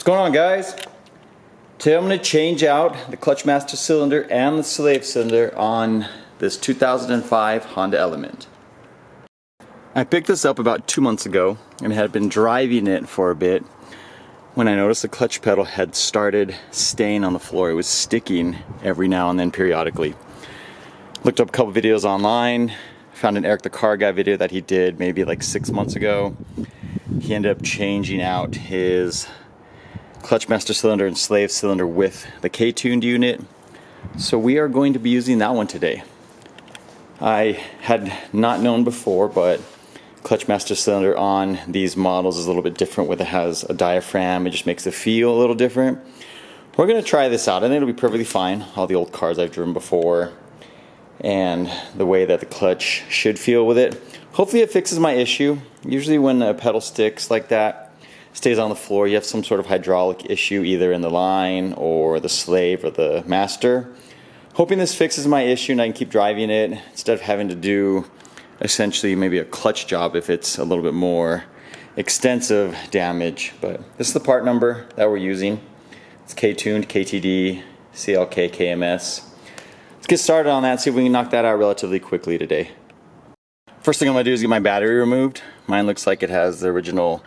going on, guys? Today I'm going to change out the clutch master cylinder and the slave cylinder on this 2005 Honda Element. I picked this up about 2 months ago and had been driving it for a bit when I noticed the clutch pedal had started staying on the floor. It was sticking every now and then periodically. Looked up a couple videos online, found an Eric the Car Guy video that he did maybe like 6 months ago. He ended up changing out his clutch master cylinder and slave cylinder with the KTuned unit. So we are going to be using that one today. I had not known before, but clutch master cylinder on these models is a little bit different with it has a diaphragm. It just makes it feel a little different. We're going to try this out. I think it'll be perfectly fine. All the old cars I've driven before and the way that the clutch should feel with it. Hopefully it fixes my issue. Usually when a pedal sticks like that, stays on the floor, you have some sort of hydraulic issue either in the line or the slave or the master. Hoping this fixes my issue and I can keep driving it instead of having to do essentially maybe a clutch job if it's a little bit more extensive damage. But this is the part number that we're using. It's KTuned, KTD, CLK, KMS. Let's get started on that, see if we can knock that out relatively quickly today. First thing I'm going to do is get my battery removed. Mine looks like it has the original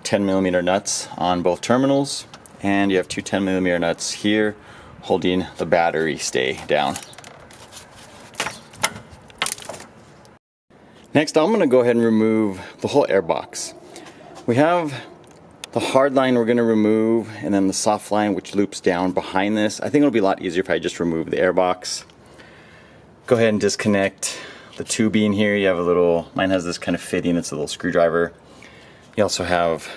10mm nuts on both terminals, and you have two 10mm nuts here holding the battery stay down. Next, I'm going to go ahead and remove the whole air box. We have the hard line we're going to remove, and then the soft line which loops down behind this. I think it'll be a lot easier if I just remove the air box. Go ahead and disconnect the tubing here. You have a little, mine has this kind of fitting, it's a little screwdriver. You also have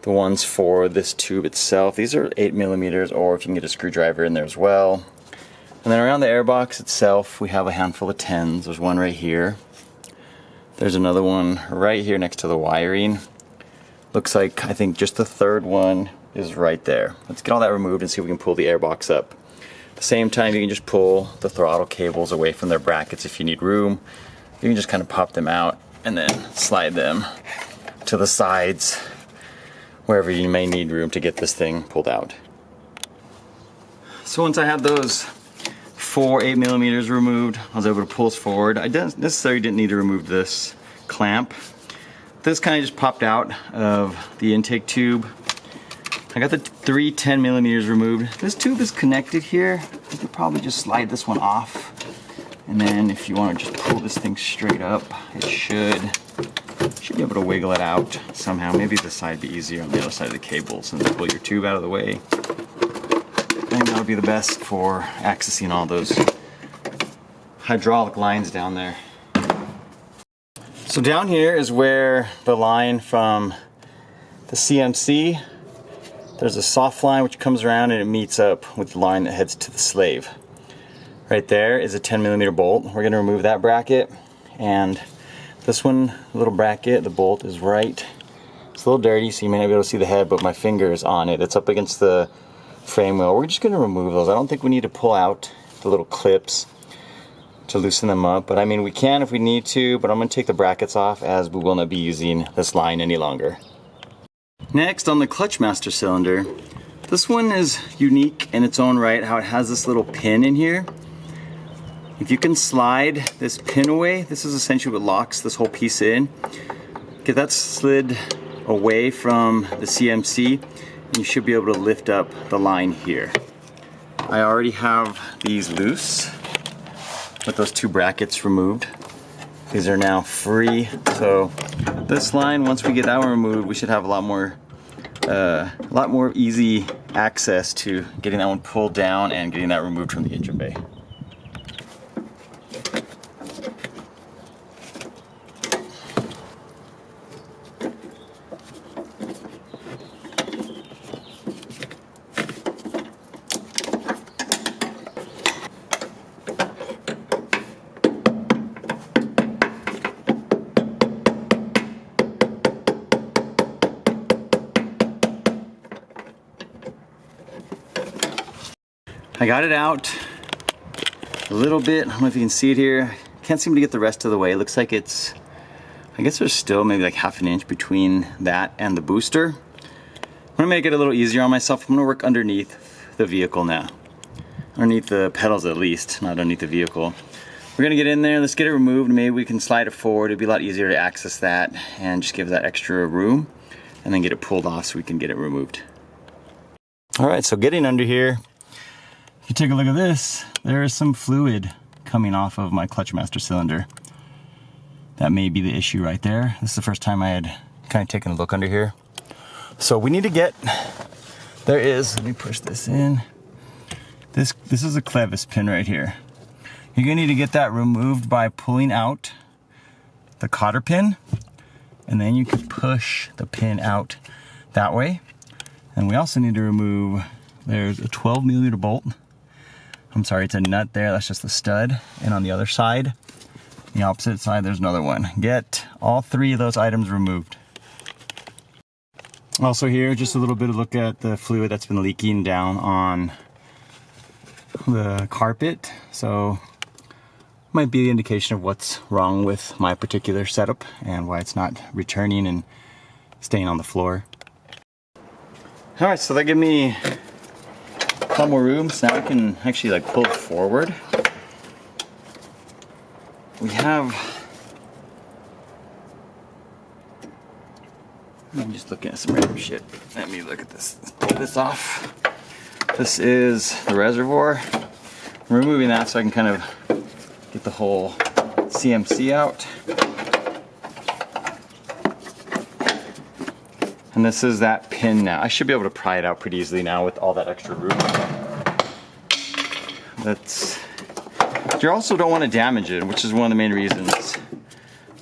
the ones for this tube itself. These are 8mm, or if you can get a screwdriver in there as well. And then around the air box itself, we have a handful of 10s. There's one right here. There's another one right here next to the wiring. Looks like, I think just the third one is right there. Let's get all that removed and see if we can pull the air box up. At the same time, you can just pull the throttle cables away from their brackets if you need room. You can just kind of pop them out and then slide them to the sides wherever you may need room to get this thing pulled out. So once I had those 4 8mm removed, I was able to pull this forward. I didn't necessarily need to remove this clamp. This kind of just popped out of the intake tube. I got the 3 10mm removed. This tube is connected here. You could probably just slide this one off, and then if you want to just pull this thing straight up, it should be able to wiggle it out somehow. Maybe this side would be easier on the other side of the cables, and then pull your tube out of the way. I think that would be the best for accessing all those hydraulic lines down there. So down here is where the line from the CMC, there's a soft line which comes around and it meets up with the line that heads to the slave. Right there is a 10mm bolt. We're going to remove that bracket, and this one, little bracket, the bolt is right. It's a little dirty, so you may not be able to see the head, but my finger is on it. It's up against the frame wheel. We're just going to remove those. I don't think we need to pull out the little clips to loosen them up, but I mean we can if we need to, but I'm going to take the brackets off as we will not be using this line any longer. Next, on the clutch master cylinder, this one is unique in its own right, how it has this little pin in here. If you can slide this pin away, this is essentially what locks this whole piece in. Get that slid away from the CMC, and you should be able to lift up the line here. I already have these loose with those 2 brackets removed. These are now free, so this line, once we get that one removed, we should have a lot more easy access to getting that one pulled down and getting that removed from the engine bay. I got it out a little bit. I don't know if you can see it here. Can't seem to get the rest of the way. It looks like it's, I guess there's still maybe like half an inch between that and the booster. I'm gonna make it a little easier on myself. I'm gonna work underneath the vehicle now. Underneath the pedals at least, not underneath the vehicle. We're gonna get in there, let's get it removed. Maybe we can slide it forward. It'd be a lot easier to access that and just give that extra room and then get it pulled off so we can get it removed. All right, so getting under here, if you take a look at this, there is some fluid coming off of my clutch master cylinder. That may be the issue right there. This is the first time I had kind of taken a look under here. So we need to get, there is, let me push this in. This is a clevis pin right here. You're gonna need to get that removed by pulling out the cotter pin, and then you can push the pin out that way. And we also need to remove, there's a 12mm bolt. I'm sorry, it's a nut there, that's just the stud. And on the other side, the opposite side, there's another one. Get all three of those items removed. Also here, just a little bit of look at the fluid that's been leaking down on the carpet. So might be the indication of what's wrong with my particular setup and why it's not returning and staying on the floor. All right, so that gave me a couple more rooms. Now I can actually like pull it forward. We have, I'm just looking at some random shit. Let me look at this. Let's pull this off. This is the reservoir. I'm removing that so I can kind of get the whole CMC out. And this is that pin now. I should be able to pry it out pretty easily now with all that extra room. You also don't want to damage it, which is one of the main reasons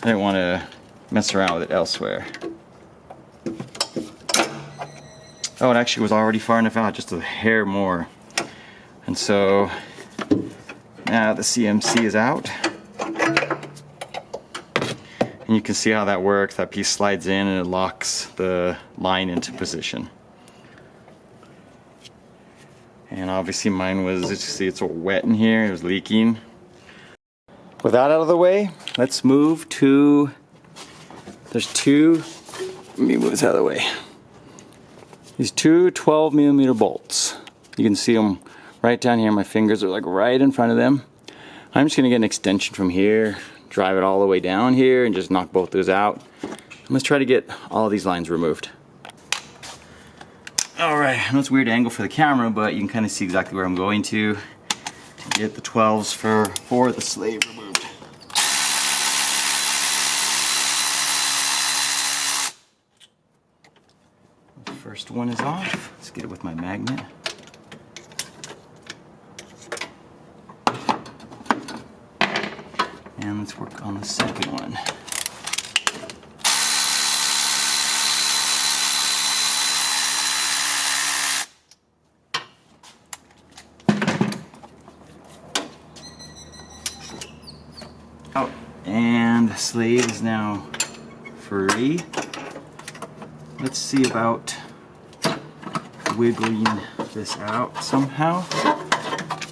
I didn't want to mess around with it elsewhere. Oh, it actually was already far enough out, just a hair more. And so now the CMC is out. And you can see how that works. That piece slides in and it locks the line into position. And obviously mine was, as you see, it's all wet in here, it was leaking. With that out of the way, let's move to, there's two, let me move this out of the way. These two 12mm bolts. You can see them right down here. My fingers are like right in front of them. I'm just gonna get an extension from here, drive it all the way down here and just knock both those out. Let's try to get all of these lines removed. All right, I know it's a weird angle for the camera, but you can kind of see exactly where I'm going to get the 12s for the slave removed. The first one is off. Let's get it with my magnet. And let's work on the second one. Oh, and the slave is now free. Let's see about wiggling this out somehow.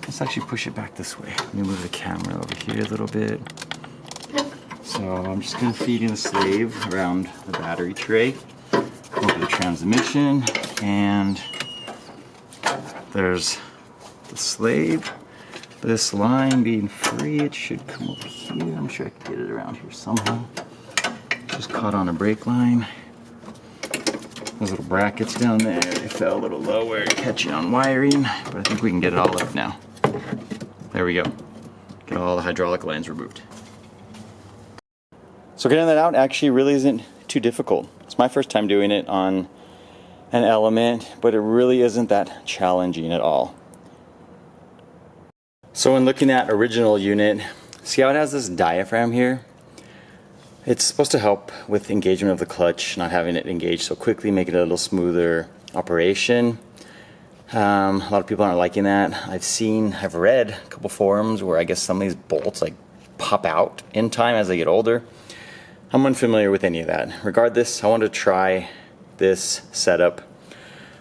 Let's actually push it back this way. Let me move the camera over here a little bit. So I'm just going to feed in the slave around the battery tray over the transmission, and there's the slave. This line being free, it should come over here. I'm sure I can get it around here somehow. Just caught on a brake line. Those little brackets down there, they fell a little lower, catching on wiring, but I think we can get it all up now. There we go. Get all the hydraulic lines removed. So getting that out actually really isn't too difficult. It's my first time doing it on an Element, but it really isn't that challenging at all. So when looking at original unit, see how it has this diaphragm here? It's supposed to help with engagement of the clutch, not having it engage so quickly, make it a little smoother operation. A lot of people aren't liking that. I've read a couple forums where I guess some of these bolts like pop out in time as they get older. I'm unfamiliar with any of that. Regardless, I wanted to try this setup.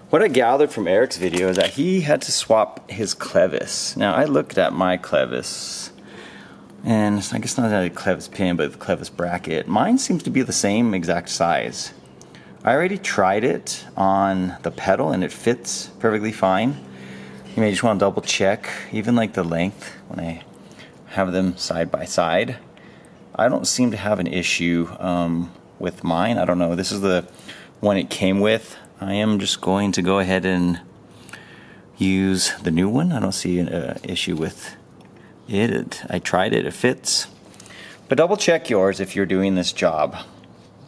What I gathered from Eric's video is that he had to swap his clevis. Now I looked at my clevis, and I guess not a clevis pin, but the clevis bracket. Mine seems to be the same exact size. I already tried it on the pedal and it fits perfectly fine. You may just want to double check, even like the length when I have them side by side. I don't seem to have an issue with mine. I don't know, this is the one it came with. I am just going to go ahead and use the new one. I don't see an issue with it. I tried it, it fits. But double check yours if you're doing this job.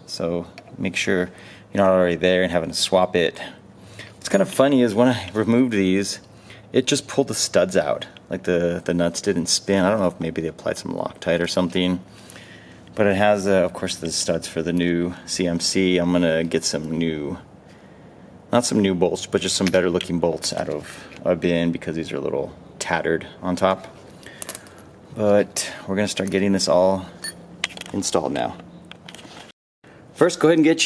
So make sure you're not already there and having to swap it. What's kind of funny is when I removed these, it just pulled the studs out. Like the nuts didn't spin. I don't know if maybe they applied some Loctite or something. But it has, of course, the studs for the new CMC. I'm gonna get some new, not some new bolts, but just some better looking bolts out of a bin because these are a little tattered on top. But we're gonna start getting this all installed now. First, go ahead and get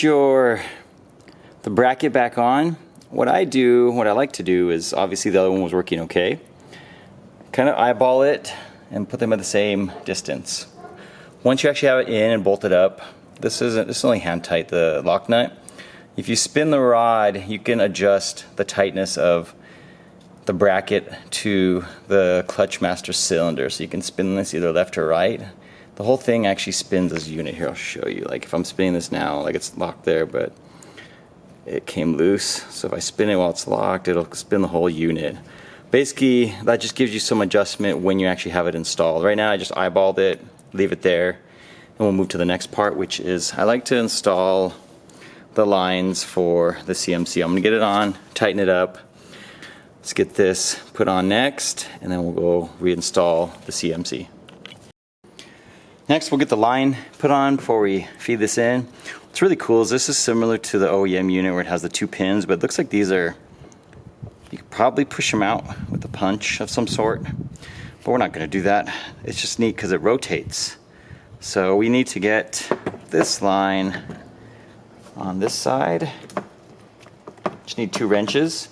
the bracket back on. What I like to do is, obviously the other one was working okay. Kind of eyeball it and put them at the same distance. Once you actually have it in and bolted up, this is only hand tight, the lock nut. If you spin the rod, you can adjust the tightness of the bracket to the clutch master cylinder. So you can spin this either left or right. The whole thing actually spins as a unit. Here, I'll show you. Like if I'm spinning this now, like it's locked there, but it came loose. So if I spin it while it's locked, it'll spin the whole unit. Basically, that just gives you some adjustment when you actually have it installed. Right now, I just eyeballed it, leave it there, and we'll move to the next part, which is I like to install the lines for the CMC. I'm gonna get it on, tighten it up. Let's get this put on next, and then we'll go reinstall the CMC. Next, we'll get the line put on before we feed this in. What's really cool is this is similar to the OEM unit where it has the 2 pins, but it looks like these are, you could probably push them out with a punch of some sort, but we're not gonna do that. It's just neat because it rotates. So we need to get this line on this side. Just need 2 wrenches,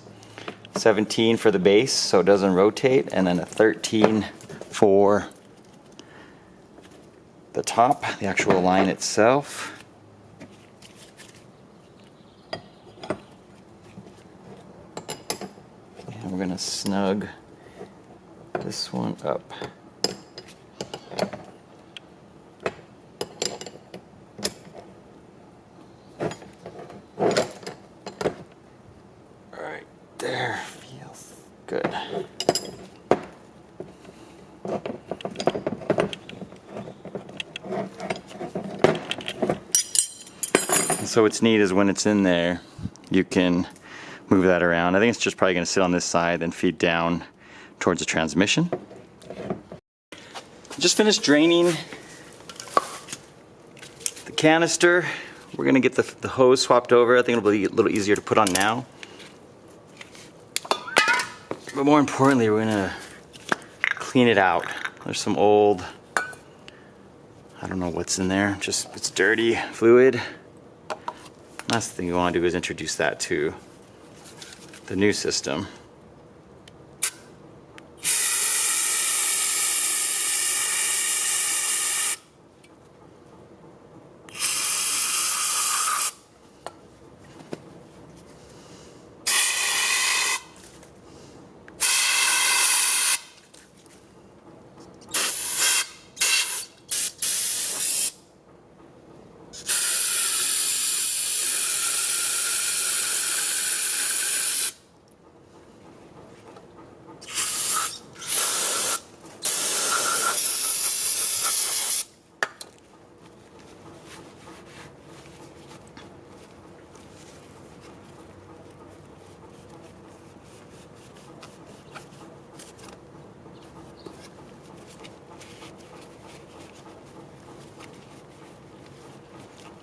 17 for the base so it doesn't rotate, and then a 13 for the top, the actual line itself. And we're gonna snug this one up. Right there, feels good. So what's neat is when it's in there, you can move that around. I think it's just probably going to sit on this side and feed down towards the transmission. Just finished draining the canister. We're going to get the hose swapped over. I think it'll be a little easier to put on now. But more importantly, we're going to clean it out. There's some old, I don't know what's in there, just it's dirty fluid. Last thing you want to do is introduce that to the new system.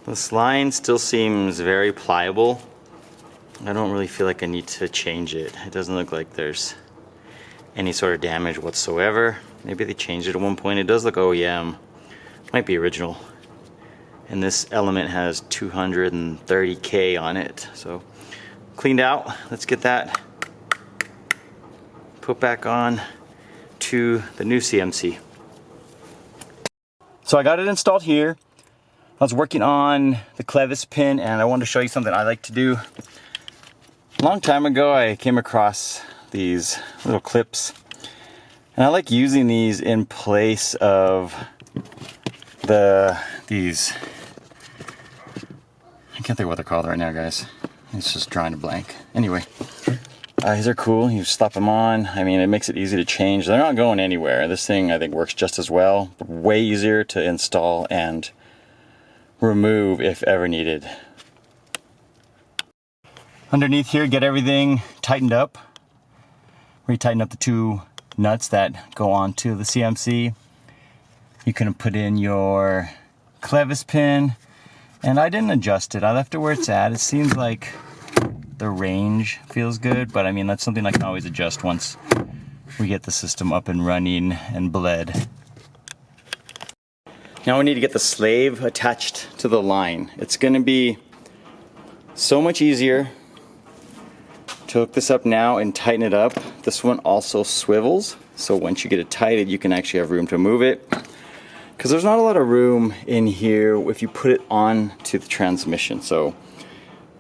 This line still seems very pliable. I don't really feel like I need to change it. It doesn't look like there's any sort of damage whatsoever. Maybe they changed it at one point. It does look OEM. Might be original. And this element has 230K on it. So cleaned out. Let's get that put back on to the new CMC. So I got it installed here. I was working on the clevis pin and I wanted to show you something I like to do. A long time ago I came across these little clips and I like using these in place of these, I can't think of what they're called right now, guys. It's just drawing a blank. Anyway, these are cool. You slap them on. I mean, it makes it easy to change. They're not going anywhere. This thing I think works just as well, but way easier to install and remove if ever needed. Underneath here, get everything tightened up. Retighten up the two nuts that go onto the CMC. You can put in your clevis pin, and I didn't adjust it. I left it where it's at. It seems like the range feels good, but I mean, that's something I can always adjust once we get the system up and running and bled. Now we need to get the slave attached to the line. It's going to be so much easier to hook this up now and tighten it up. This one also swivels, so once you get it tightened, you can actually have room to move it. Because there's not a lot of room in here if you put it on to the transmission. So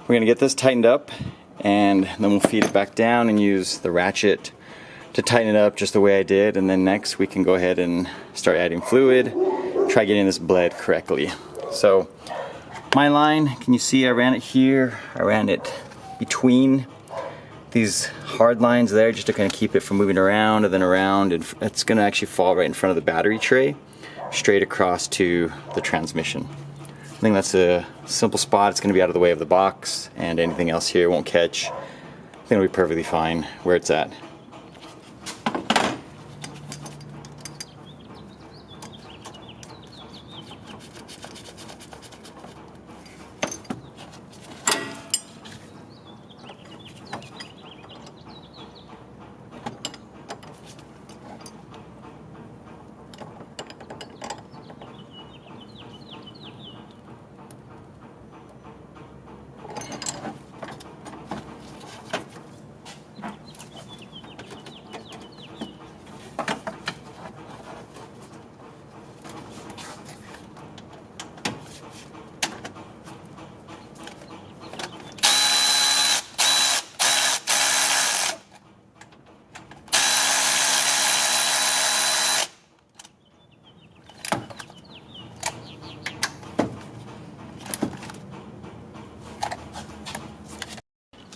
we're going to get this tightened up and then we'll feed it back down and use the ratchet to tighten it up just the way I did. And then next we can go ahead and start adding fluid, try getting this bled correctly. So my line, can you see I ran it here? I ran it between these hard lines there just to kind of keep it from moving around and then around, and it's going to actually fall right in front of the battery tray, straight across to the transmission. I think that's a simple spot. It's going to be out of the way of the box, and anything else here won't catch. I think it'll be perfectly fine where it's at.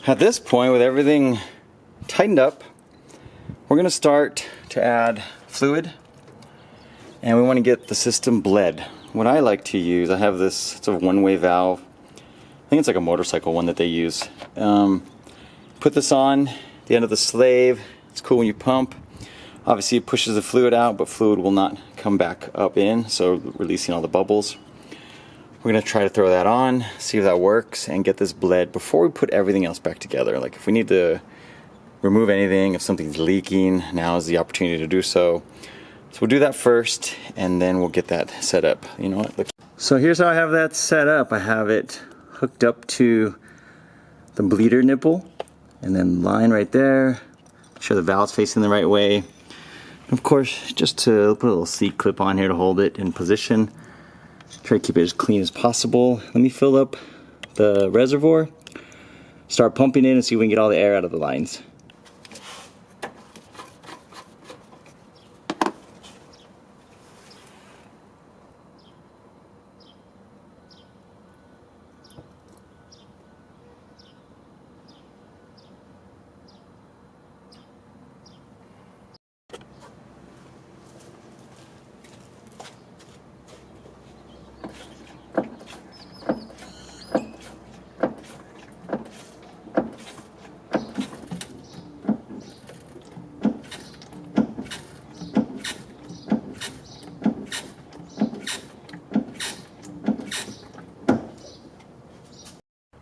At this point, with everything tightened up, we're going to start to add fluid, and we want to get the system bled. What I like to use, I have this, it's a one-way valve. I think it's like a motorcycle one that they use. Put this on the end of the slave. It's cool when you pump. Obviously it pushes the fluid out, but fluid will not come back up in, so releasing all the bubbles. We're going to try to throw that on, see if that works, and get this bled before we put everything else back together. Like if we need to remove anything, if something's leaking, now is the opportunity to do so. So we'll do that first, and then we'll get that set up. You know what? Look. So here's how I have that set up. I have it hooked up to the bleeder nipple, and then line right there. Make sure the valve's facing the right way. Of course, just to put a little seat clip on here to hold it in position. Try to keep it as clean as possible. Let me fill up the reservoir, start pumping in and see if we can get all the air out of the lines.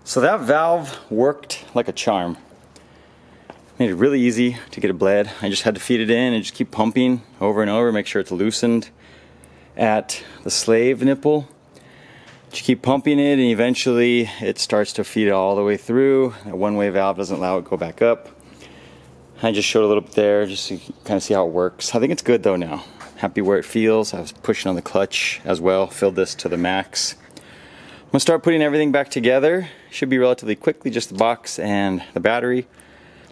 So that valve worked like a charm. Made it really easy to get it bled. I just had to feed it in and just keep pumping over and over, make sure it's loosened at the slave nipple. Just keep pumping it and eventually it starts to feed it all the way through. That one-way valve doesn't allow it to go back up. I just showed a little bit there just so you can kind of see how it works. I think it's good though now. Happy where it feels. I was pushing on the clutch as well, filled this to the max. I'm gonna start putting everything back together. Should be relatively quickly, just the box and the battery.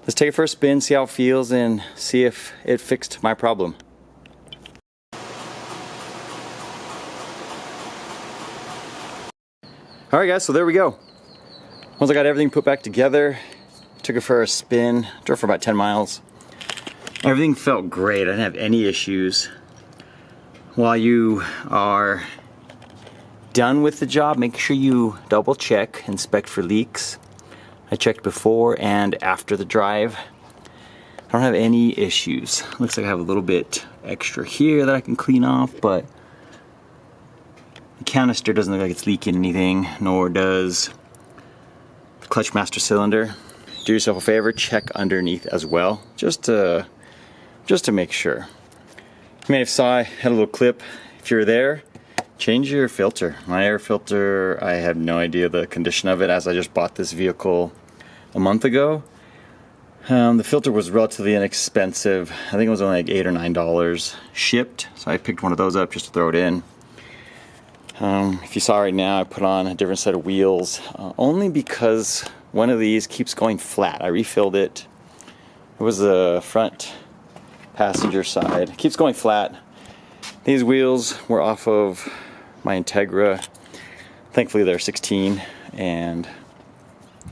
Let's take it for a spin, see how it feels, and see if it fixed my problem. Alright guys, so there we go. Once I got everything put back together, took it for a spin, drove for about 10 miles. Everything felt great, I didn't have any issues. While you are done with the job, make sure you double check, inspect for leaks. I checked before and after the drive. I don't have any issues. Looks like I have a little bit extra here that I can clean off, but the canister doesn't look like it's leaking anything, nor does the clutch master cylinder. Do yourself a favor, check underneath as well, just to make sure. You may have saw I had a little clip. If you're there, change your filter. My air filter, I have no idea the condition of it, as I just bought this vehicle a month ago. The filter was relatively inexpensive. I think it was only like $8 or $9 shipped, so I picked one of those up just to throw it in. If you saw right now, I put on a different set of wheels, only because one of these keeps going flat. I refilled it. It was the front passenger side. It keeps going flat. These wheels were off of my Integra. Thankfully they're 16 and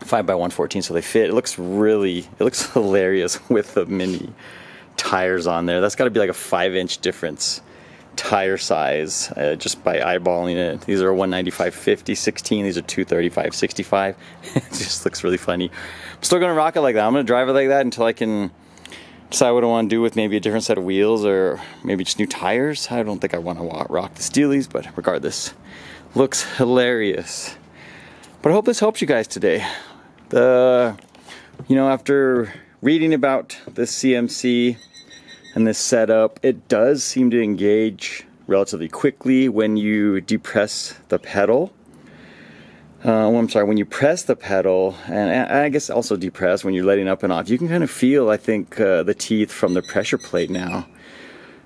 5x114, so they fit. It looks hilarious with the mini tires on there. That's got to be like a 5-inch difference tire size, just by eyeballing it. These are 195/50 16. These are 235/65. It just looks really funny. I'm still gonna rock it like that. I'm gonna drive it like that until I can decide what I want to do with maybe a different set of wheels or maybe just new tires. I don't think I want to rock the Steelies, but regardless, looks hilarious. But I hope this helps you guys today. After reading about this CMC and this setup, it does seem to engage relatively quickly when you depress the pedal. When you press the pedal, and I guess also depress when you're letting up and off, you can kind of feel, I think, the teeth from the pressure plate now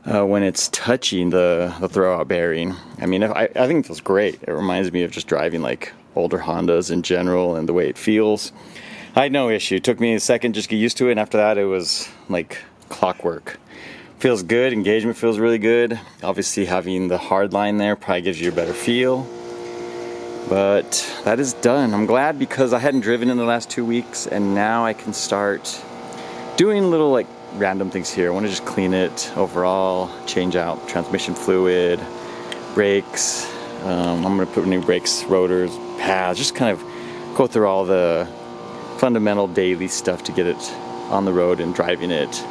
when it's touching the throwout bearing. I mean, I think it feels great. It reminds me of just driving like older Hondas in general and the way it feels. I had no issue. It took me a second just to get used to it, and after that it was like clockwork. Feels good, engagement feels really good. Obviously having the hard line there probably gives you a better feel. But that is done. I'm glad, because I hadn't driven in the last 2 weeks, and now I can start doing little like random things here. I want to just clean it overall, change out transmission fluid, brakes. I'm going to put new brakes, rotors, pads, just kind of go through all the fundamental daily stuff to get it on the road and driving it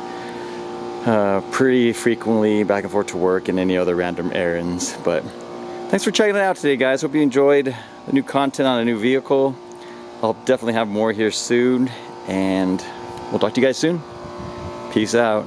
pretty frequently back and forth to work and any other random errands. But thanks for checking it out today, guys. Hope you enjoyed the new content on a new vehicle. I'll definitely have more here soon, and we'll talk to you guys soon. Peace out.